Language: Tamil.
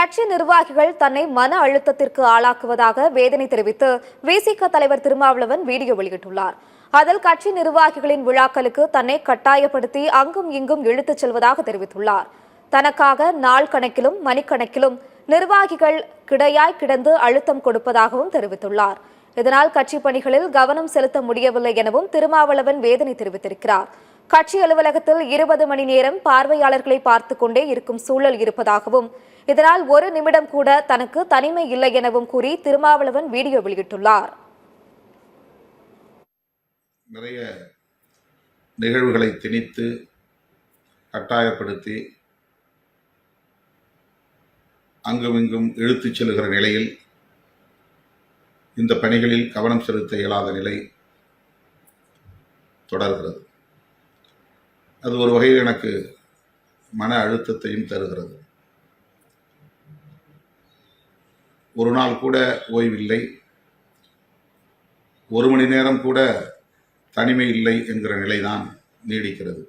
கட்சி நிர்வாகிகள் தன்னை மன அழுத்தத்திற்கு ஆளாக்குவதாக வேதனை தெரிவித்து விசிக தலைவர் திருமாவளவன் வீடியோ வெளியிட்டுள்ளார். அதில் கட்சி நிர்வாகிகளின் விழாக்களுக்கு தன்னை கட்டாயப்படுத்தி அங்கும் இங்கும் இழுத்துச் செல்வதாக தெரிவித்துள்ளார். தனக்காக நாள் கணக்கிலும் மணிக்கணக்கிலும் நிர்வாகிகள் கிடையாய் கிடந்து அழுத்தம் கொடுப்பதாகவும் தெரிவித்துள்ளார். இதனால் கட்சி பணிகளில் கவனம் செலுத்த முடியவில்லை எனவும் திருமாவளவன் வேதனை தெரிவித்திருக்கிறார். கட்சி அலுவலகத்தில் 20 மணி நேரம் பார்வையாளர்களை பார்த்துக் கொண்டே இருக்கும் சூழல் இருப்பதாகவும் இதனால் ஒரு நிமிடம் கூட தனக்கு தனிமை இல்லை எனவும் கூறி திருமாவளவன் வீடியோ வெளியிட்டுள்ளார். நிறைய நிகழ்வுகளை திணித்து கட்டாயப்படுத்தி அங்குமிங்கும் இழுத்துச் செல்கிற நிலையில் இந்த பணிகளில் கவனம் செலுத்த இயலாத நிலை தொடர்கிறது. அது ஒரு வகையில் எனக்கு மன அழுத்தத்தையும் தருகிறது. ஒரு நாள் கூட ஓய்வில்லை, ஒரு மணி நேரம் கூட தனிமை இல்லை என்கிற நிலைதான் நீடிக்கிறது.